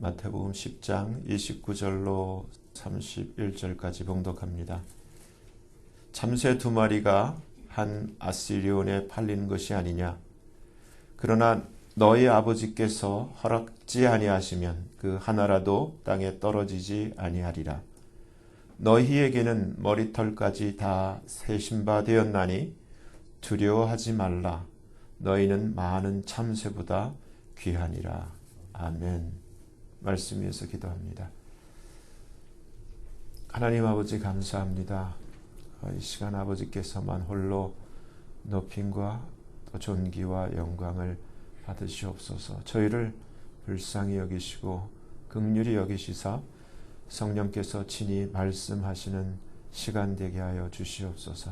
마태복음 10장 29절로 31절까지 봉독합니다. 참새 두 마리가 한 아시리온에 팔린 것이 아니냐. 그러나 너희 아버지께서 허락지 아니하시면 그 하나라도 땅에 떨어지지 아니하리라. 너희에게는 머리털까지 다 세신 바 되었나니 두려워하지 말라. 너희는 많은 참새보다 귀하니라. 아멘. 말씀 위에서 기도합니다. 하나님 아버지 감사합니다. 이 시간 아버지께서만 홀로 높임과 또 존귀와 영광을 받으시옵소서. 저희를 불쌍히 여기시고 긍휼히 여기시사 성령께서 친히 말씀하시는 시간 되게 하여 주시옵소서.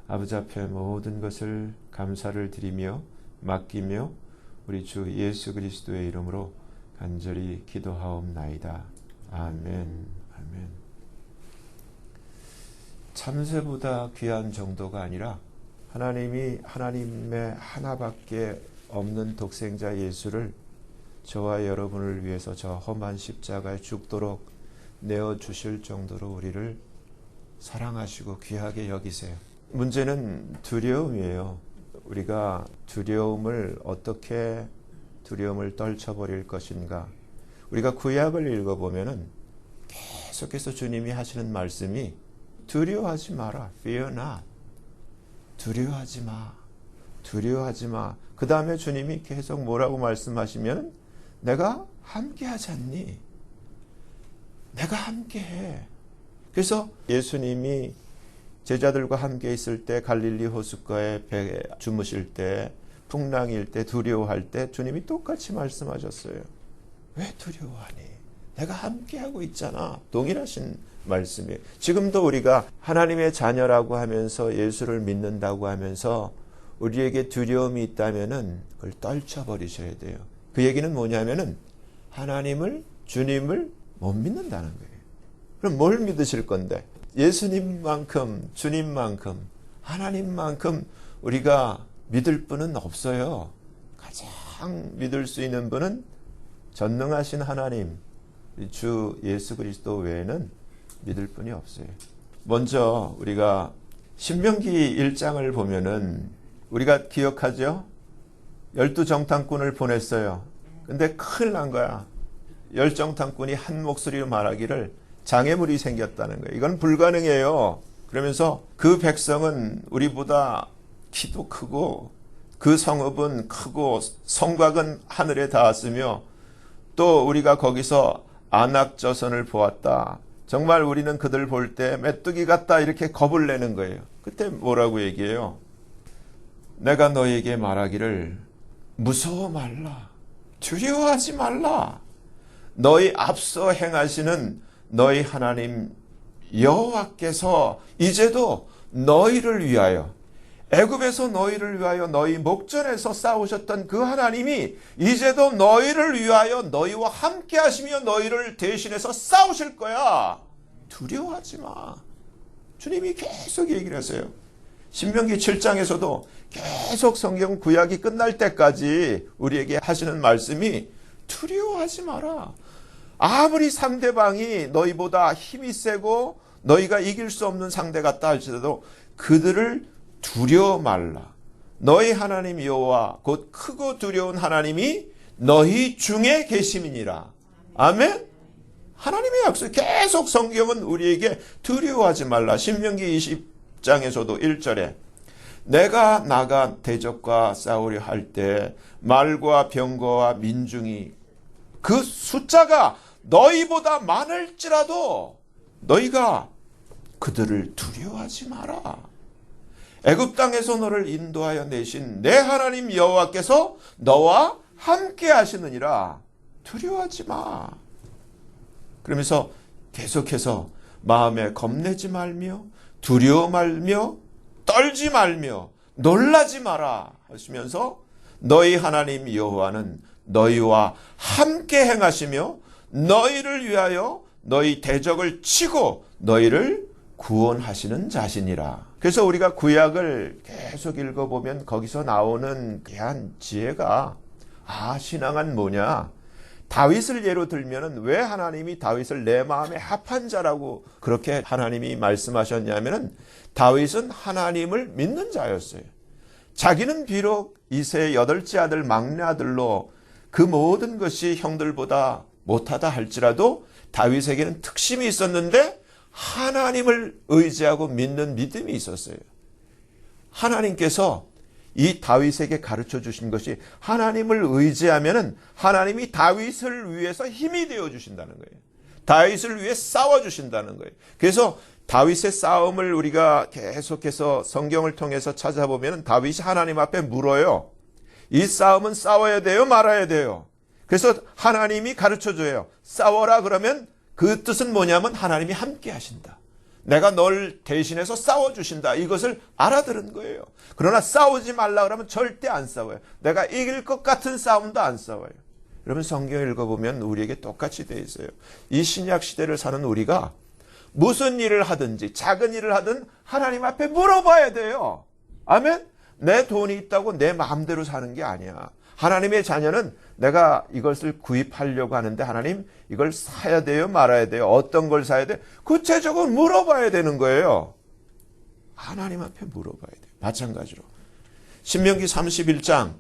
아버지 앞에 모든 것을 감사를 드리며 맡기며 우리 주 예수 그리스도의 이름으로 간절히 기도하옵나이다. 아멘. 아멘. 참새보다 귀한 정도가 아니라 하나님이 하나님의 하나밖에 없는 독생자 예수를 저와 여러분을 위해서 저 험한 십자가에 죽도록 내어주실 정도로 우리를 사랑하시고 귀하게 여기세요. 문제는 두려움이에요. 우리가 어떻게 두려움을 떨쳐버릴 것인가. 우리가 구약을 읽어보면은 계속해서 주님이 하시는 말씀이 두려워하지 마라. Fear not. 두려워하지 마. 두려워하지 마. 그 다음에 주님이 계속 뭐라고 말씀하시면 내가 함께 하지 않니? 내가 함께 해. 그래서 예수님이 제자들과 함께 있을 때 갈릴리 호숫가에 주무실 때 풍랑일 때 두려워할 때 주님이 똑같이 말씀하셨어요. 왜 두려워하니? 내가 함께하고 있잖아. 동일하신 말씀이에요. 지금도 우리가 하나님의 자녀라고 하면서 예수를 믿는다고 하면서 우리에게 두려움이 있다면은 그걸 떨쳐버리셔야 돼요. 그 얘기는 뭐냐면은 하나님을, 주님을 못 믿는다는 거예요. 그럼 뭘 믿으실 건데? 예수님만큼, 주님만큼, 하나님만큼 우리가 믿을 분은 없어요. 가장 믿을 수 있는 분은 전능하신 하나님, 주 예수 그리스도 외에는 믿을 분이 없어요. 먼저 우리가 신명기 1장을 보면은 우리가 기억하죠? 12정탐꾼을 보냈어요. 근데 큰일 난 거야. 10정탐꾼이 한 목소리로 말하기를 장애물이 생겼다는 거예요. 이건 불가능해요. 그러면서 그 백성은 우리보다 키도 크고 그 성읍은 크고 성곽은 하늘에 닿았으며 또 우리가 거기서 안악저선을 보았다. 정말 우리는 그들 볼 때 메뚜기 같다 이렇게 겁을 내는 거예요. 그때 뭐라고 얘기해요? 내가 너에게 말하기를 무서워 말라. 두려워하지 말라. 너희 앞서 행하시는 너희 하나님 여호와께서 이제도 너희를 위하여 애굽에서 너희를 위하여 너희 목전에서 싸우셨던 그 하나님이 이제도 너희를 위하여 너희와 함께 하시며 너희를 대신해서 싸우실 거야. 두려워하지 마. 주님이 계속 얘기를 하세요. 신명기 7장에서도 계속 성경 구약이 끝날 때까지 우리에게 하시는 말씀이 두려워하지 마라. 아무리 상대방이 너희보다 힘이 세고 너희가 이길 수 없는 상대 같다 할지라도 그들을 두려워 말라. 너희 하나님 여호와 곧 크고 두려운 하나님이 너희 중에 계심이니라. 아멘. 하나님의 약속. 계속 성경은 우리에게 두려워하지 말라. 신명기 20장에서도 1절에 내가 나가 대적과 싸우려 할 때 말과 병거와 민중이 그 숫자가 너희보다 많을지라도 너희가 그들을 두려워하지 마라. 애굽 땅에서 너를 인도하여 내신 내 하나님 여호와께서 너와 함께 하시느니라. 두려워하지 마. 그러면서 계속해서 마음에 겁내지 말며 두려워 말며 떨지 말며 놀라지 마라 하시면서 너희 하나님 여호와는 너희와 함께 행하시며 너희를 위하여 너희 대적을 치고 너희를 구원하시는 자신이라. 그래서 우리가 구약을 계속 읽어보면 거기서 나오는 귀한 지혜가 신앙은 뭐냐? 다윗을 예로 들면은 왜 하나님이 다윗을 내 마음에 합한 자라고 그렇게 하나님이 말씀하셨냐면은 다윗은 하나님을 믿는 자였어요. 자기는 비록 이새의 8째 아들 막내 아들로 그 모든 것이 형들보다 못하다 할지라도 다윗에게는 특심이 있었는데 하나님을 의지하고 믿는 믿음이 있었어요. 하나님께서 이 다윗에게 가르쳐 주신 것이 하나님을 의지하면은 하나님이 다윗을 위해서 힘이 되어 주신다는 거예요. 다윗을 위해 싸워 주신다는 거예요. 그래서 다윗의 싸움을 우리가 계속해서 성경을 통해서 찾아보면 다윗이 하나님 앞에 물어요. 이 싸움은 싸워야 돼요, 말아야 돼요. 그래서 하나님이 가르쳐 줘요. 싸워라 그러면 그 뜻은 뭐냐면 하나님이 함께 하신다. 내가 널 대신해서 싸워주신다. 이것을 알아들은 거예요. 그러나 싸우지 말라 그러면 절대 안 싸워요. 내가 이길 것 같은 싸움도 안 싸워요. 여러분 성경 읽어보면 우리에게 똑같이 되어 있어요. 이 신약 시대를 사는 우리가 무슨 일을 하든지 작은 일을 하든 하나님 앞에 물어봐야 돼요. 아멘? 내 돈이 있다고 내 마음대로 사는 게 아니야. 하나님의 자녀는 내가 이것을 구입하려고 하는데 하나님 이걸 사야 돼요, 말아야 돼요, 어떤 걸 사야 돼? 구체적으로 물어봐야 되는 거예요. 하나님 앞에 물어봐야 돼요. 마찬가지로 신명기 31장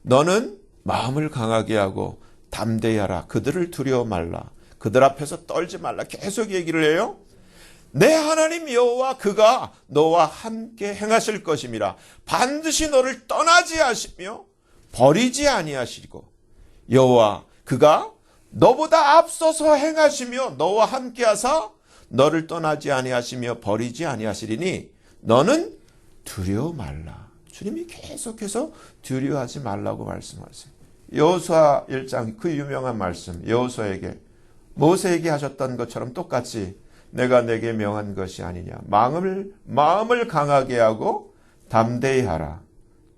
너는 마음을 강하게 하고 담대히 하라. 그들을 두려워 말라. 그들 앞에서 떨지 말라. 계속 얘기를 해요. 내 하나님 여호와 그가 너와 함께 행하실 것임이라. 반드시 너를 떠나지 하시며 버리지 아니하시고 여호와 그가 너보다 앞서서 행하시며 너와 함께 하사 너를 떠나지 아니하시며 버리지 아니하시리니 너는 두려워 말라. 주님이 계속해서 두려워하지 말라고 말씀하세요. 여호수아 1장 그 유명한 말씀, 여호수아에게 모세에게 하셨던 것처럼 똑같이 내가 내게 명한 것이 아니냐. 마음을 강하게 하고 담대히 하라.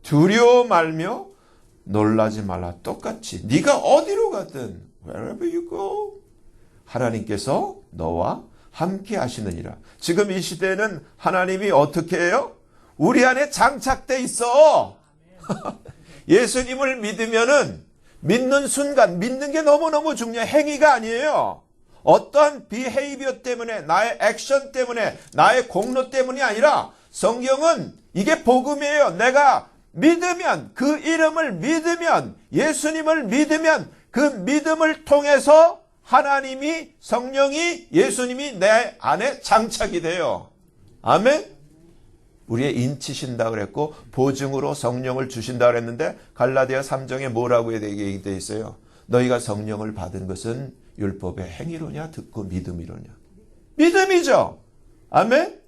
두려워 말며 놀라지 말라. 똑같이 네가 어디로 가든 wherever you go 하나님께서 너와 함께 하시느니라. 지금 이 시대는 하나님이 어떻게 해요? 우리 안에 장착돼 있어. 예수님을 믿으면은 믿는 순간 믿는 게 너무너무 중요해. 행위가 아니에요. 어떠한 비헤이비어 때문에 나의 액션 때문에 나의 공로 때문이 아니라 성경은 이게 복음이에요. 내가 믿으면 그 이름을 믿으면 예수님을 믿으면 그 믿음을 통해서 하나님이 성령이 예수님이 내 안에 장착이 돼요. 아멘. 우리의 인치신다 그랬고 보증으로 성령을 주신다 그랬는데 갈라디아 3장에 뭐라고 얘기되어 있어요? 너희가 성령을 받은 것은 율법의 행위로냐 듣고 믿음이로냐? 믿음이죠. 아멘.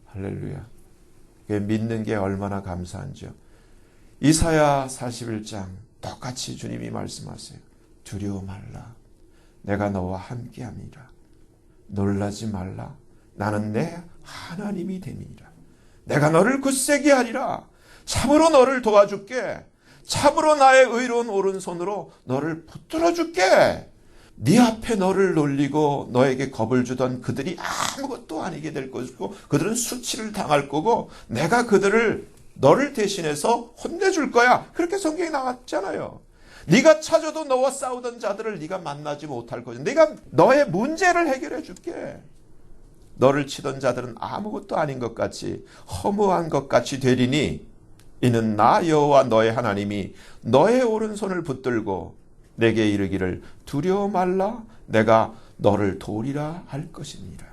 할렐루야. 믿는 게 얼마나 감사한지요. 이사야 41장 똑같이 주님이 말씀하세요. 두려워 말라. 내가 너와 함께함이라. 놀라지 말라. 나는 내 하나님이 됨이라. 내가 너를 굳세게 하리라. 참으로 너를 도와줄게. 참으로 나의 의로운 오른손으로 너를 붙들어 줄게. 네 앞에 너를 놀리고 너에게 겁을 주던 그들이 아무것도 아니게 될 것이고 그들은 수치를 당할 거고 내가 너를 대신해서 혼내줄 거야. 그렇게 성경에 나왔잖아요. 네가 찾아도 너와 싸우던 자들을 네가 만나지 못할 것이다. 내가 너의 문제를 해결해 줄게. 너를 치던 자들은 아무것도 아닌 것 같이 허무한 것 같이 되리니 이는 나 여호와 너의 하나님이 너의 오른손을 붙들고 내게 이르기를 두려워 말라. 내가 너를 도우리라 할 것이니라.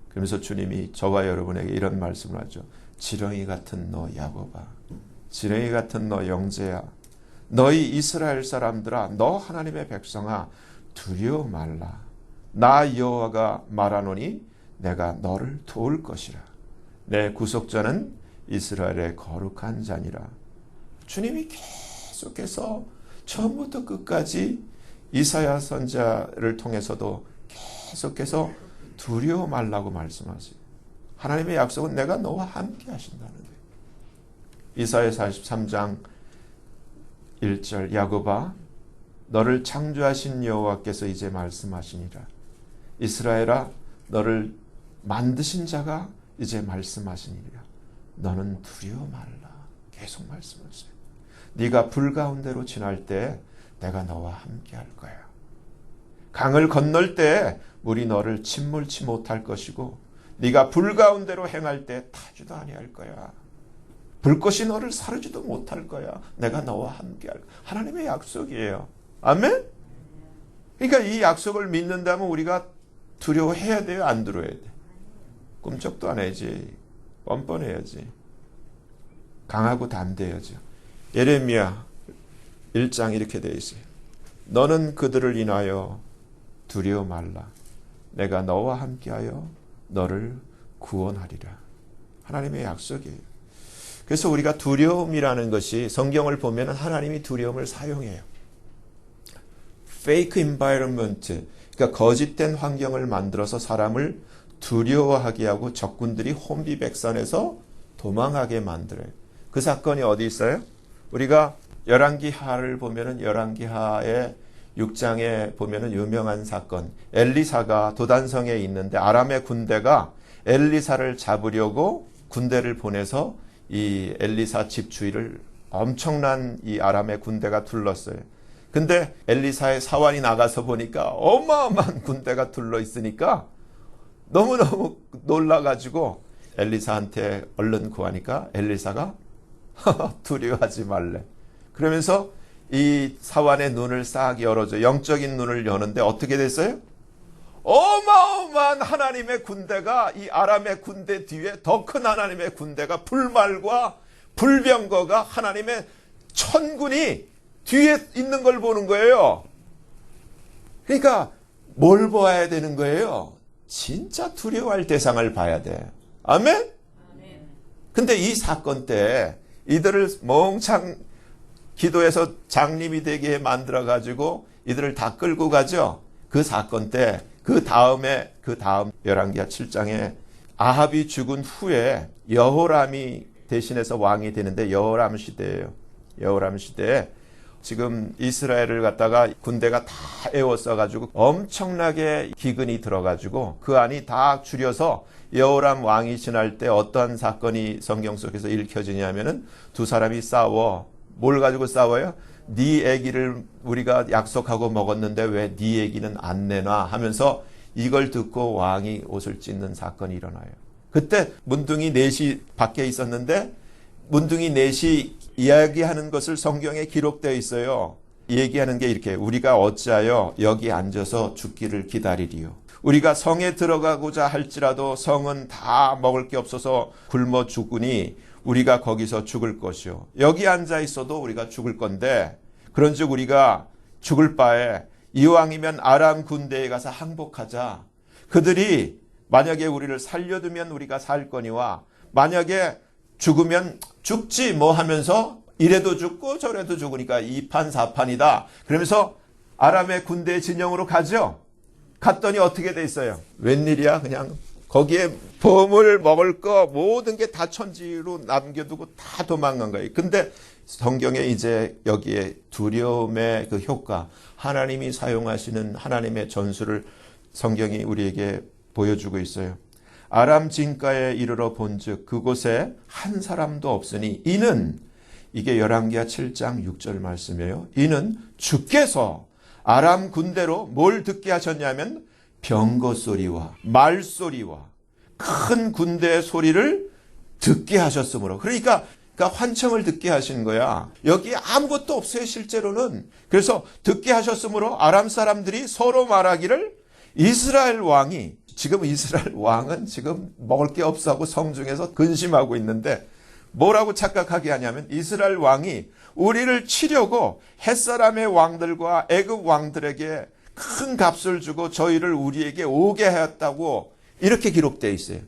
그러면서 주님이 저와 여러분에게 이런 말씀을 하죠. 지렁이 같은 너 야곱아, 지렁이 같은 너 영재야, 너희 이스라엘 사람들아, 너 하나님의 백성아, 두려워 말라. 나 여호와가 말하노니 내가 너를 도울 것이라. 내 구속자는 이스라엘의 거룩한 자니라. 주님이 계속해서 처음부터 끝까지 이사야 선지자를 통해서도 계속해서 두려워 말라고 말씀하세요. 하나님의 약속은 내가 너와 함께 하신다는 거예요. 이사야 43장 1절 야곱아 너를 창조하신 여호와께서 이제 말씀하시니라. 이스라엘아 너를 만드신 자가 이제 말씀하시니라. 너는 두려워 말라. 계속 말씀하세요. 네가 불 가운데로 지날 때 내가 너와 함께 할 거야. 강을 건널 때 물이 너를 침몰치 못할 것이고 네가 불 가운데로 행할 때 타지도 아니할 거야. 불꽃이 너를 사르지도 못할 거야. 내가 너와 함께 할 거야. 하나님의 약속이에요. 아멘? 그러니까 이 약속을 믿는다면 우리가 두려워해야 돼요? 안 두려워해야 돼? 꿈쩍도 안 해야지. 뻔뻔해야지. 강하고 담대해야죠. 예레미야 1장 이렇게 되어 있어요. 너는 그들을 인하여 두려워 말라. 내가 너와 함께하여 너를 구원하리라. 하나님의 약속이에요. 그래서 우리가 두려움이라는 것이 성경을 보면 하나님이 두려움을 사용해요. fake environment, 그러니까 거짓된 환경을 만들어서 사람을 두려워하게 하고 적군들이 혼비백산해서 도망하게 만들어요. 그 사건이 어디 있어요? 우리가 열왕기하를 보면은 열왕기하의 6장에 보면은 유명한 사건, 엘리사가 도단성에 있는데 아람의 군대가 엘리사를 잡으려고 군대를 보내서 이 엘리사 집 주위를 엄청난 이 아람의 군대가 둘렀어요. 근데 엘리사의 사환이 나가서 보니까 어마어마한 군대가 둘러 있으니까 너무너무 놀라가지고 엘리사한테 얼른 구하니까 엘리사가 두려워하지 말래. 그러면서 이 사환의 눈을 싹 열어줘. 영적인 눈을 여는데 어떻게 됐어요? 어마어마한 하나님의 군대가 이 아람의 군대 뒤에 더 큰 하나님의 군대가 불말과 불병거가 하나님의 천군이 뒤에 있는 걸 보는 거예요. 그러니까 뭘 봐야 되는 거예요? 진짜 두려워할 대상을 봐야 돼. 아멘? 근데 이 사건 때 이들을 멍청 기도해서 장님이 되게 만들어가지고 이들을 다 끌고 가죠. 그 사건 때 그 다음 열왕기하 7장에 아합이 죽은 후에 여호람이 대신해서 왕이 되는데 여호람 시대예요. 여호람 시대에 지금 이스라엘을 갖다가 군대가 다 에워싸가지고 엄청나게 기근이 들어가지고 그 안이 다 줄여서 여호람 왕이 지날 때 어떠한 사건이 성경 속에서 읽혀지냐면은 두 사람이 싸워. 뭘 가지고 싸워요? 네 애기를 우리가 약속하고 먹었는데 왜 네 애기는 안 내놔 하면서 이걸 듣고 왕이 옷을 찢는 사건이 일어나요. 그때 문둥이 넷이 밖에 있었는데 문둥이 넷이 이야기하는 것을 성경에 기록되어 있어요. 얘기하는 게 이렇게 우리가 어찌하여 여기 앉아서 죽기를 기다리리요. 우리가 성에 들어가고자 할지라도 성은 다 먹을 게 없어서 굶어 죽으니 우리가 거기서 죽을 것이요. 여기 앉아 있어도 우리가 죽을 건데 그런즉 우리가 죽을 바에 이왕이면 아람 군대에 가서 항복하자. 그들이 만약에 우리를 살려두면 우리가 살 거니와 만약에 죽으면 죽지 뭐 하면서 이래도 죽고 저래도 죽으니까 이판사판이다. 그러면서 아람의 군대 진영으로 가죠. 갔더니 어떻게 돼 있어요? 웬일이야? 그냥 거기에 보물 먹을 거 모든 게 다 천지로 남겨두고 다 도망간 거예요. 근데 성경에 이제 여기에 두려움의 그 효과, 하나님이 사용하시는 하나님의 전술을 성경이 우리에게 보여주고 있어요. 아람 진가에 이르러 본즉 그곳에 한 사람도 없으니 이는 이게 열왕기하 7장 6절 말씀이에요. 이는 주께서 아람 군대로 뭘 듣게 하셨냐면 병거 소리와 말소리와 큰 군대의 소리를 듣게 하셨으므로. 그러니까 환청을 듣게 하신 거야. 여기 아무것도 없어요, 실제로는. 그래서 듣게 하셨으므로 아람 사람들이 서로 말하기를 이스라엘 왕이, 지금 이스라엘 왕은 지금 먹을 게 없어 하고 성중에서 근심하고 있는데 뭐라고 착각하게 하냐면 이스라엘 왕이 우리를 치려고 햇사람의 왕들과 애굽 왕들에게 큰 값을 주고 저희를 우리에게 오게 하였다고 이렇게 기록되어 있어요.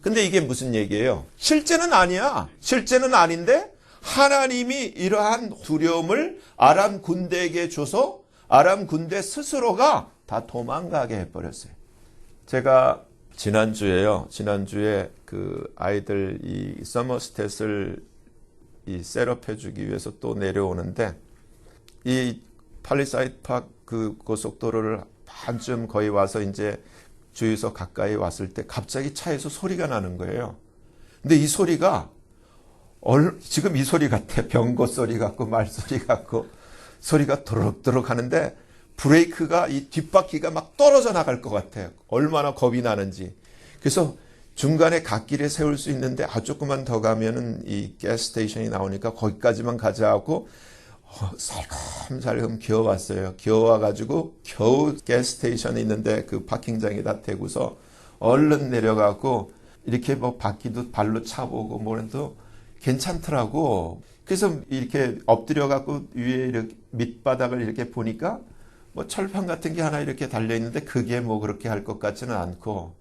근데 이게 무슨 얘기예요? 실제는 아니야. 실제는 아닌데 하나님이 이러한 두려움을 아람 군대에게 줘서 아람 군대 스스로가 다 도망가게 해버렸어요. 제가 지난주에 그 아이들 이 서머스탯을 이 셋업해 주기 위해서 또 내려오는데 이 팔리사이드 파크 그 고속도로를 반쯤 거의 와서 이제 주유소 가까이 왔을 때 갑자기 차에서 소리가 나는 거예요. 근데 이 소리가 지금 이 소리 같아. 병거 소리 같고 말소리 같고 소리가 도록도록 하는데 브레이크가 이 뒷바퀴가 막 떨어져 나갈 것 같아요. 얼마나 겁이 나는지. 그래서 중간에 갓길에 세울 수 있는데 조금만 더 가면은 이 가스 스테이션이 나오니까 거기까지만 가자 하고 살금살금 기어왔어요. 기어와가지고 겨우 가스 스테이션이 있는데 그 파킹장에다 대고서 얼른 내려가고 이렇게 뭐 바퀴도 발로 차보고 뭐래도 괜찮더라고. 그래서 이렇게 엎드려갖고 위에 이렇게 밑바닥을 이렇게 보니까 뭐 철판 같은 게 하나 이렇게 달려있는데 그게 뭐 그렇게 할 것 같지는 않고.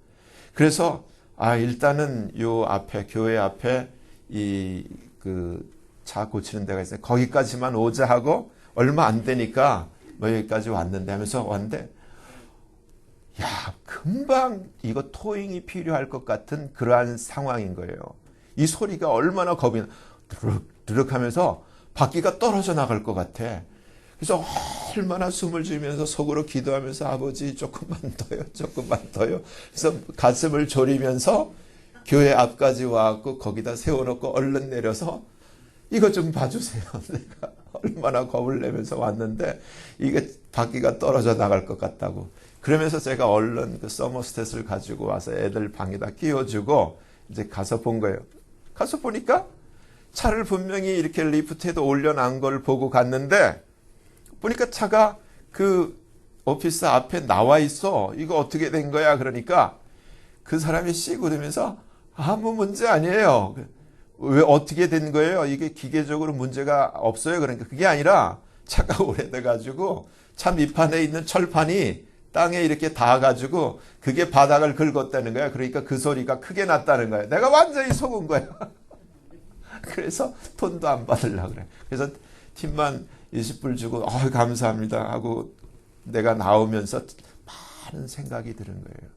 그래서 일단은 요 앞에, 교회 앞에 그 차 고치는 데가 있어요. 거기까지만 오자 하고 얼마 안 되니까 뭐 여기까지 왔는데 하면서 왔는데 금방 이거 토잉이 필요할 것 같은 그러한 상황인 거예요. 이 소리가 얼마나 겁이 나. 드륵 하면서 바퀴가 떨어져 나갈 것 같아. 그래서 얼마나 숨을 쉬면서 속으로 기도하면서 아버지 조금만 더요. 그래서 가슴을 졸이면서 교회 앞까지 와갖고 거기다 세워놓고 얼른 내려서 이거 좀 봐주세요. 내가 얼마나 겁을 내면서 왔는데 이게 바퀴가 떨어져 나갈 것 같다고. 그러면서 제가 얼른 그 서머스탯을 가지고 와서 애들 방에다 끼워주고 이제 가서 본 거예요. 가서 보니까 차를 분명히 이렇게 리프트에도 올려놓은 걸 보고 갔는데 보니까 차가 그 오피스 앞에 나와 있어. 이거 어떻게 된 거야? 그러니까 그 사람이 씩 웃으면서 아무 문제 아니에요. 왜 어떻게 된 거예요? 이게 기계적으로 문제가 없어요. 그러니까 그게 아니라 차가 오래돼가지고 차 밑판에 있는 철판이 땅에 이렇게 닿아가지고 그게 바닥을 긁었다는 거야. 그러니까 그 소리가 크게 났다는 거야. 내가 완전히 속은 거야. 그래서 돈도 안 받으려고 그래. 그래서 팁만 20불 주고 감사합니다 하고 내가 나오면서 많은 생각이 드는 거예요.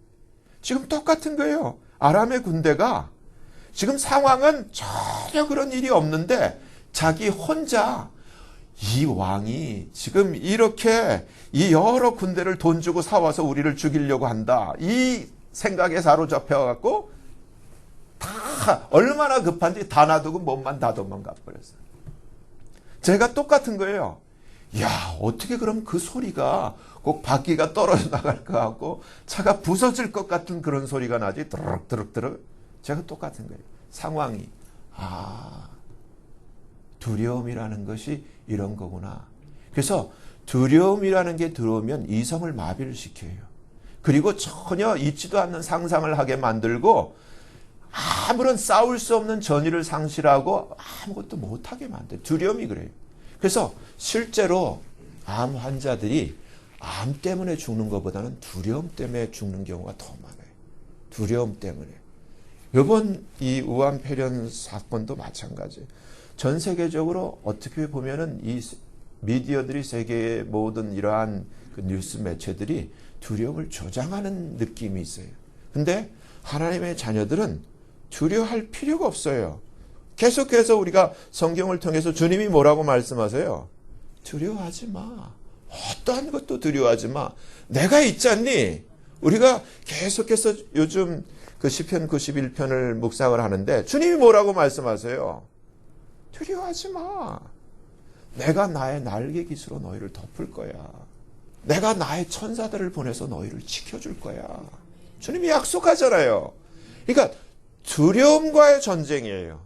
지금 똑같은 거예요. 아람의 군대가 지금 상황은 전혀 그런 일이 없는데 자기 혼자 이 왕이 지금 이렇게 이 여러 군대를 돈 주고 사와서 우리를 죽이려고 한다. 이 생각에 사로잡혀갖고 다 얼마나 급한지 다 놔두고 몸만 다 도망가 버렸어요. 제가 똑같은 거예요. 어떻게 그럼 그 소리가 꼭 바퀴가 떨어져 나갈까 하고 차가 부서질 것 같은 그런 소리가 나지. 드륵드륵드륵. 제가 똑같은 거예요. 상황이. 두려움이라는 것이 이런 거구나. 그래서 두려움이라는 게 들어오면 이성을 마비를 시켜요. 그리고 전혀 있지도 않는 상상을 하게 만들고 아무런 싸울 수 없는 전의를 상실하고 아무것도 못하게 만들어요. 두려움이 그래요. 그래서 실제로 암 환자들이 암 때문에 죽는 것보다는 두려움 때문에 죽는 경우가 더 많아요. 두려움 때문에. 이번 이 우한폐렴 사건도 마찬가지예요. 전 세계적으로 어떻게 보면은 이 미디어들이 세계의 모든 이러한 그 뉴스 매체들이 두려움을 조장하는 느낌이 있어요. 근데 하나님의 자녀들은 두려워할 필요가 없어요. 계속해서 우리가 성경을 통해서 주님이 뭐라고 말씀하세요? 두려워하지 마. 어떠한 것도 두려워하지 마. 내가 있잖니. 우리가 계속해서 요즘 그 시편 91편을 묵상을 하는데 주님이 뭐라고 말씀하세요? 두려워하지 마. 내가 나의 날개 깃으로 너희를 덮을 거야. 내가 나의 천사들을 보내서 너희를 지켜줄 거야. 주님이 약속하잖아요. 그러니까 두려움과의 전쟁이에요.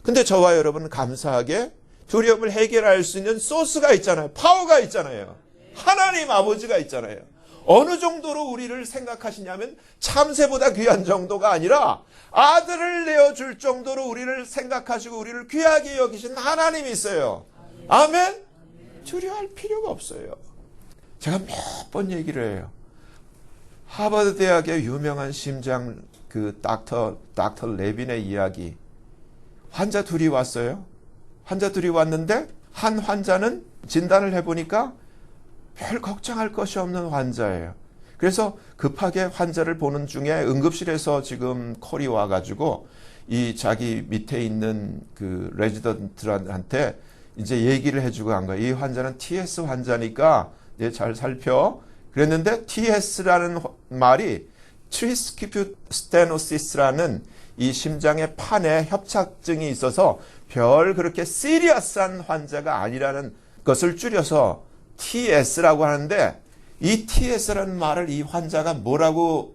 근데 저와 여러분은 감사하게 두려움을 해결할 수 있는 소스가 있잖아요. 파워가 있잖아요. 하나님 아버지가 있잖아요. 어느 정도로 우리를 생각하시냐면 참새보다 귀한 정도가 아니라 아들을 내어줄 정도로 우리를 생각하시고 우리를 귀하게 여기신 하나님이 있어요. 아멘? 두려워할 필요가 없어요. 제가 몇 번 얘기를 해요. 하버드 대학의 유명한 심장 그 닥터 레빈의 이야기. 환자 둘이 왔어요. 환자 둘이 왔는데 한 환자는 진단을 해보니까 별 걱정할 것이 없는 환자예요. 그래서 급하게 환자를 보는 중에 응급실에서 지금 콜이 와가지고 이 자기 밑에 있는 그 레지던트한테 이제 얘기를 해주고 간 거예요. 이 환자는 TS 환자니까 잘 살펴. 그랬는데 TS라는 말이 트리스키프 스테노시스라는 이 심장의 판에 협착증이 있어서 별 그렇게 시리어스한 환자가 아니라는 것을 줄여서 TS라고 하는데 이 TS라는 말을 이 환자가 뭐라고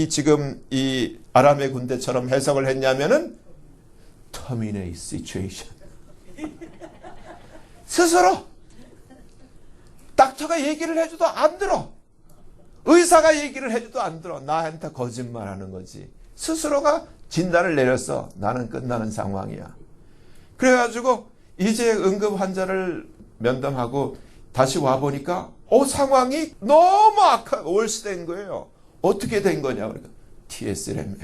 지금 이 아람의 군대처럼 해석을 했냐면은 terminate situation. 스스로 닥터가 얘기를 해줘도 안 들어. 의사가 얘기를 해줘도 안 들어. 나한테 거짓말하는 거지. 스스로가 진단을 내렸어. 나는 끝나는 상황이야. 그래가지고 이제 응급 환자를 면담하고 다시 와보니까 상황이 너무 올스된 거예요. 어떻게 된 거냐. 그러니까 TS라며.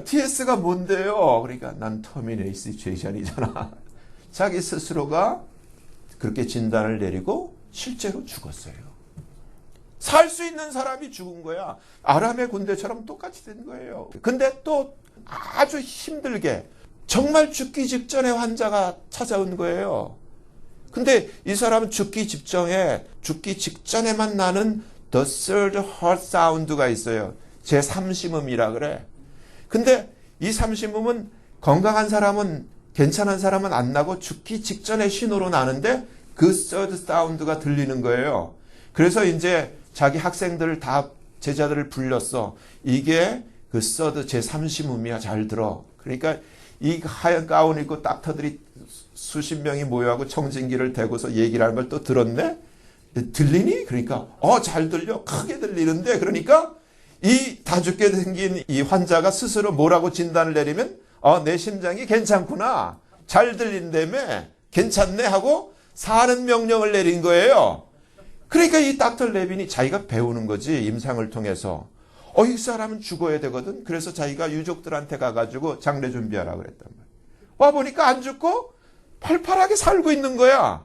TS가 뭔데요? 그러니까 난 터미네이트 시츄에이션이잖아. 자기 스스로가 그렇게 진단을 내리고 실제로 죽었어요. 살 수 있는 사람이 죽은 거야. 아람의 군대처럼 똑같이 된 거예요. 근데 또 아주 힘들게 정말 죽기 직전에 환자가 찾아온 거예요. 근데 이 사람은 죽기 직전에만 나는 The Third Heart Sound가 있어요. 제3심음이라 그래. 근데 이 3심음은 건강한 사람은 괜찮은 사람은 안 나고 죽기 직전에 신호로 나는데 그 Third Sound가 들리는 거예요. 그래서 이제 자기 학생들을 다 제자들을 불렀어. 이게 그 Third 제3심음이야. 잘 들어. 그러니까 이 하얀 가운 입고 닥터들이 수십 명이 모여하고 청진기를 대고서 얘기를 하는 걸 또 들었네? 들리니? 그러니까 잘 들려. 크게 들리는데 그러니까 이 다 죽게 생긴 이 환자가 스스로 뭐라고 진단을 내리면 내 심장이 괜찮구나. 잘 들린다며 괜찮네 하고 사는 명령을 내린 거예요. 그러니까 이 닥터 레빈이 자기가 배우는 거지. 임상을 통해서. 이 사람은 죽어야 되거든. 그래서 자기가 유족들한테 가가지고 장례 준비하라 그랬단 말이야. 와보니까 안 죽고 팔팔하게 살고 있는 거야.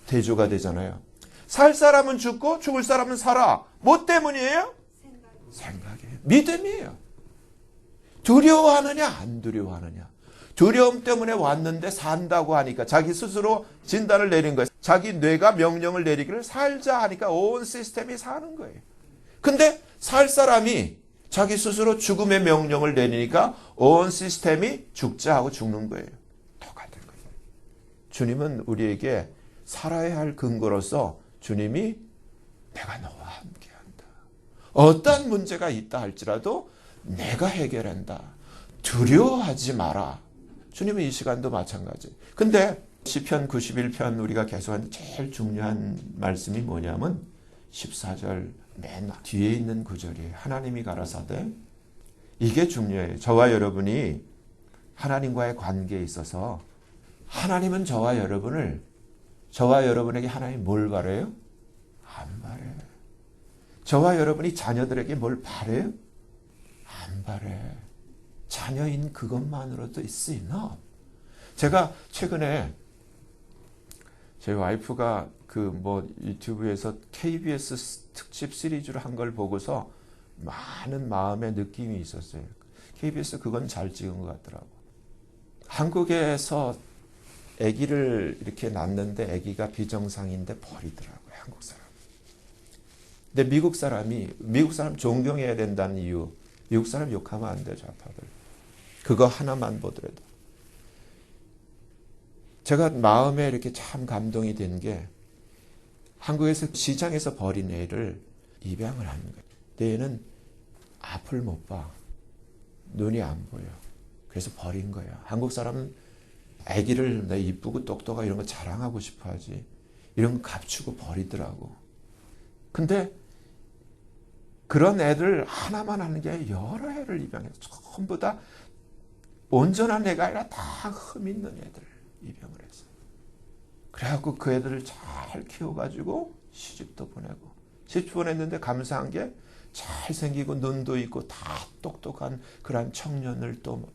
대조가 되잖아요. 살 사람은 죽고 죽을 사람은 살아. 뭐 때문이에요? 생각이에요. 믿음이에요. 두려워하느냐 안 두려워하느냐. 두려움 때문에 왔는데 산다고 하니까 자기 스스로 진단을 내린 거예요. 자기 뇌가 명령을 내리기를 살자 하니까 온 시스템이 사는 거예요. 근데 살 사람이 자기 스스로 죽음의 명령을 내리니까 온 시스템이 죽자 하고 죽는 거예요. 똑같은 거예요. 주님은 우리에게 살아야 할 근거로서 주님이 내가 너와 함께한다. 어떤 문제가 있다 할지라도 내가 해결한다. 두려워하지 마라. 주님은 이 시간도 마찬가지. 근데 시편 91편 우리가 계속하는 제일 중요한 말씀이 뭐냐면 14절 맨 뒤에 있는 구절이에요. 하나님이 가라사대. 이게 중요해요. 저와 여러분이 하나님과의 관계에 있어서 하나님은 저와 여러분에게 하나님 뭘 바래요? 안 바래요. 저와 여러분이 자녀들에게 뭘 바래요? 안 바래. 자녀인 그것만으로도 있어 enough. 제가 최근에 제 와이프가 유튜브에서 KBS 특집 시리즈로 한 걸 보고서 많은 마음의 느낌이 있었어요. KBS 그건 잘 찍은 것 같더라고. 한국에서 아기를 이렇게 낳는데 아기가 비정상인데 버리더라고요. 한국 사람. 근데 미국 사람 존경해야 된다는 이유. 미국 사람 욕하면 안 돼, 좌파들. 그거 하나만 보더라도. 제가 마음에 이렇게 참 감동이 된 게 한국에서 시장에서 버린 애를 입양을 하는 거예요. 근데 얘는 앞을 못 봐. 눈이 안 보여. 그래서 버린 거야. 한국 사람은 아기를 내 이쁘고 똑똑하고 이런 거 자랑하고 싶어 하지. 이런 거 감추고 버리더라고. 근데 그런 애들 하나만 하는 게 아니라 여러 애를 입양해서 전부 다 온전한 애가 아니라 다 흠 있는 애들 입양을 했어요. 그래갖고 그 애들을 잘 키워가지고 시집도 보내고. 시집 보냈는데 감사한 게 잘생기고 눈도 있고 다 똑똑한 그런 청년을 또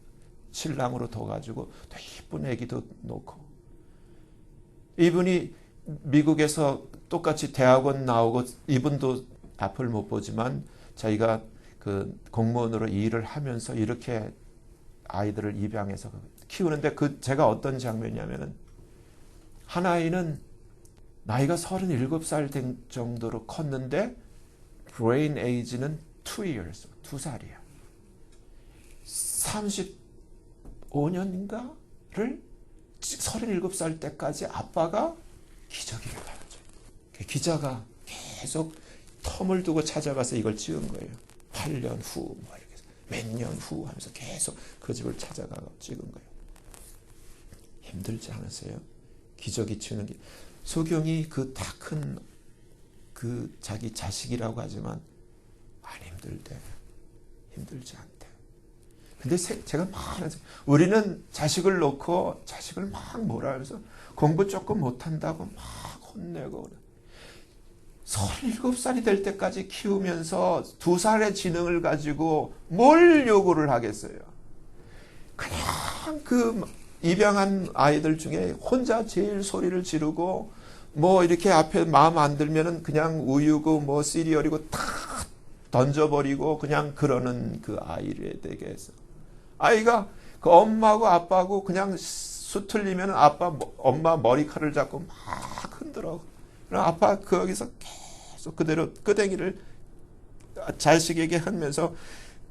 신랑으로 둬가지고 또 이쁜 애기도 놓고. 이분이 미국에서 똑같이 대학원 나오고 이분도 앞을 못 보지만 자기가 그 공무원으로 일을 하면서 이렇게 아이들을 입양해서 키우는데 제가 어떤 장면이냐면은 한 아이는 나이가 37살 된 정도로 컸는데 브레인 에이지는 2years, 2살이야. 35년인가를 37살 때까지 아빠가 기저귀를 갈아줘요. 기자가 계속 텀을 두고 찾아가서 이걸 찍은 거예요. 8년 후, 뭐 이렇게 몇 년 후 하면서 계속 그 집을 찾아가고 찍은 거예요. 힘들지 않으세요? 기저귀 치우는 게. 소경이 그 다 큰 그 자기 자식이라고 하지만 안 힘들대. 힘들지 않대. 근데 제가 말하죠. 우리는 자식을 놓고 자식을 막 뭐라 하면서 공부 조금 못한다고 막 혼내고 37살이 될 때까지 키우면서 2살의 지능을 가지고 뭘 요구를 하겠어요? 그냥 그 입양한 아이들 중에 혼자 제일 소리를 지르고 뭐 이렇게 앞에 마음 안 들면은 그냥 우유고 뭐 시리얼이고 다 던져버리고 그냥 그러는 그 아이를 되게 해서 아이가 그 엄마하고 아빠하고 그냥 수틀리면 엄마 머리칼을 잡고 막 흔들어. 그럼 아빠 거기서 계속 그대로 끄댕이를 자식에게 하면서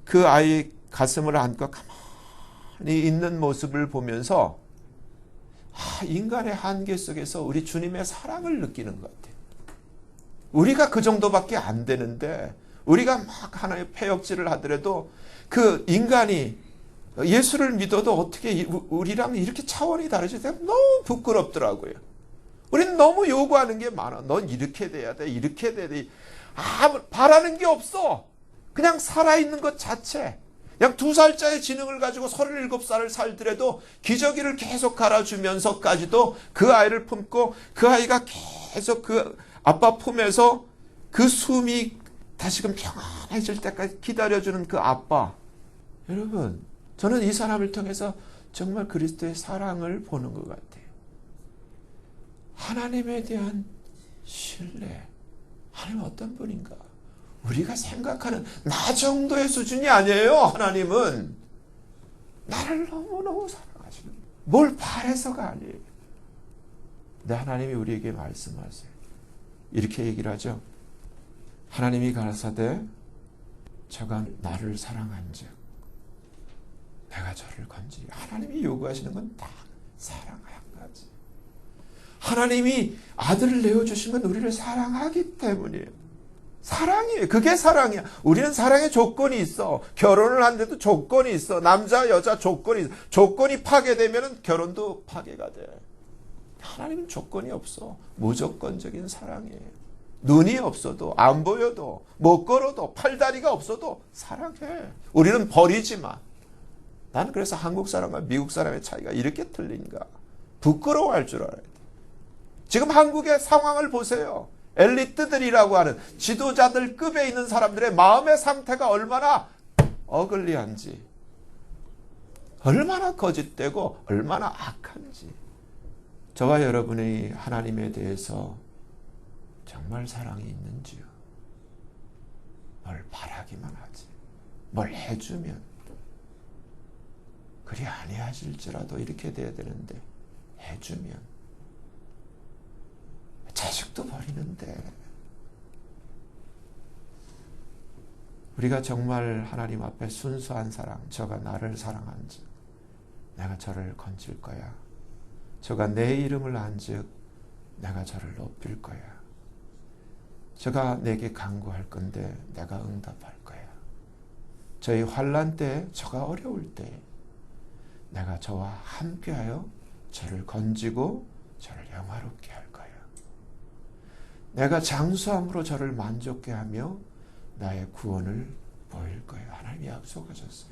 그 아이 가슴을 안고 가만히 있는 모습을 보면서 인간의 한계 속에서 우리 주님의 사랑을 느끼는 것 같아요. 우리가 그 정도밖에 안 되는데 우리가 막 하나의 폐역질을 하더라도 그 인간이 예수를 믿어도 어떻게 우리랑 이렇게 차원이 다르지? 너무 부끄럽더라고요. 우리는 너무 요구하는 게 많아. 넌 이렇게 돼야 돼. 이렇게 돼야 돼. 바라는 게 없어. 그냥 살아있는 것 자체. 그냥 2살짜리 지능을 가지고 37살을 살더라도 기저귀를 계속 갈아주면서까지도 그 아이를 품고 그 아이가 계속 그 아빠 품에서 그 숨이 다시금 평안해질 때까지 기다려주는 그 아빠. 여러분, 저는 이 사람을 통해서 정말 그리스도의 사랑을 보는 것 같아요. 하나님에 대한 신뢰. 하나님 어떤 분인가? 우리가 생각하는 나 정도의 수준이 아니에요. 하나님은 나를 너무너무 사랑하시는 뭘 바래서가 아니에요. 근데 하나님이 우리에게 말씀하세요. 이렇게 얘기를 하죠. 하나님이 가라사대 저가 나를 사랑한즉 내가 저를 건지리. 하나님이 요구하시는 건 다 사랑 한 가지. 하나님이 아들을 내어주신 건 우리를 사랑하기 때문이에요. 사랑이에요. 그게 사랑이야. 우리는 사랑에 조건이 있어. 결혼을 하는데도 조건이 있어. 남자 여자 조건이 있어. 조건이 파괴되면 결혼도 파괴가 돼. 하나님은 조건이 없어. 무조건적인 사랑이에요. 눈이 없어도 안 보여도 못 걸어도 팔다리가 없어도 사랑해. 우리는 버리지 마. 나는 그래서 한국 사람과 미국 사람의 차이가 이렇게 틀린가. 부끄러워할 줄 알아야 돼. 지금 한국의 상황을 보세요. 엘리트들이라고 하는 지도자들 급에 있는 사람들의 마음의 상태가 얼마나 어글리한지, 얼마나 거짓되고 얼마나 악한지. 저와 여러분이 하나님에 대해서 정말 사랑이 있는지요? 뭘 바라기만 하지. 뭘 해주면 그리 아니하실지라도 이렇게 돼야 되는데 해주면 자식도 버리는데 우리가 정말 하나님 앞에 순수한 사랑, 저가 나를 사랑한즉 내가 저를 건질 거야. 저가 내 이름을 안즉 내가 저를 높일 거야. 저가 내게 간구할 건데 내가 응답할 거야. 저희 환난 때, 저가 어려울 때 내가 저와 함께하여 저를 건지고 저를 영화롭게 할 거야. 내가 장수함으로 저를 만족케 하며 나의 구원을 보일 거예요. 하나님이 약속하셨어요.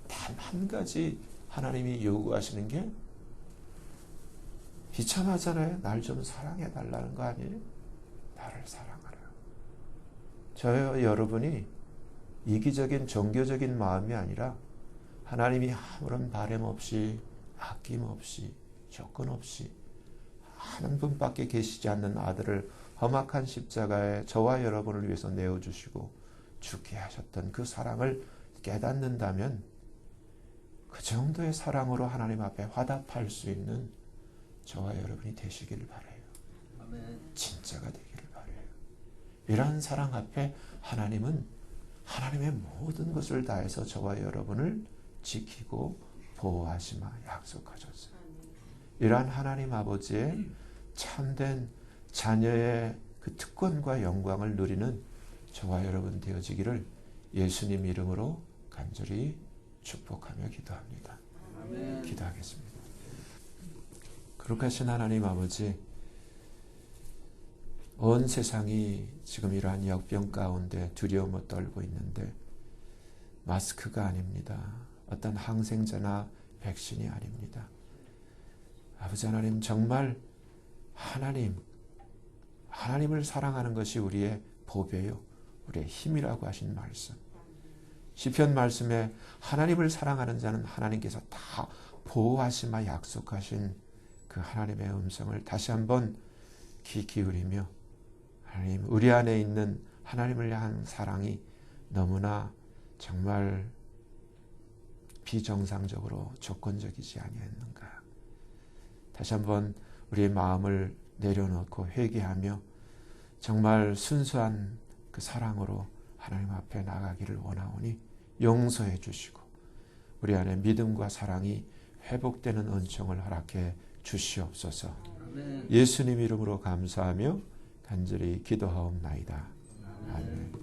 단 한 가지 하나님이 요구하시는 게 비참하잖아요. 날 좀 사랑해 달라는 거 아니에요? 나를 사랑하라. 저요 여러분이 이기적인 종교적인 마음이 아니라 하나님이 아무런 바람 없이 아낌 없이 조건 없이 한 분밖에 계시지 않는 아들을 험악한 십자가에 저와 여러분을 위해서 내어주시고 죽게 하셨던 그 사랑을 깨닫는다면 그 정도의 사랑으로 하나님 앞에 화답할 수 있는 저와 여러분이 되시기를 바라요. 진짜가 되기를 바라요. 이러한 사랑 앞에 하나님은 하나님의 모든 것을 다해서 저와 여러분을 지키고 보호하시마 약속하셨어요. 이러한 하나님 아버지의 참된 자녀의 그 특권과 영광을 누리는 저와 여러분 되어지기를 예수님 이름으로 간절히 축복하며 기도합니다. 아멘. 기도하겠습니다. 거룩하신 하나님 아버지, 온 세상이 지금 이러한 역병 가운데 두려움을 떨고 있는데 마스크가 아닙니다. 어떤 항생제나 백신이 아닙니다. 아버지 하나님, 정말 하나님을 사랑하는 것이 우리의 보배요, 우리의 힘이라고 하신 말씀. 시편 말씀에 하나님을 사랑하는 자는 하나님께서 다 보호하시마 약속하신 그 하나님의 음성을 다시 한번 귀 기울이며, 하나님, 우리 안에 있는 하나님을 향한 사랑이 너무나 정말 비정상적으로 조건적이지 아니했는가. 다시 한번 우리의 마음을 내려놓고 회개하며 정말 순수한 그 사랑으로 하나님 앞에 나가기를 원하오니 용서해 주시고 우리 안에 믿음과 사랑이 회복되는 은총을 허락해 주시옵소서. 아멘. 예수님 이름으로 감사하며 간절히 기도하옵나이다. 아멘.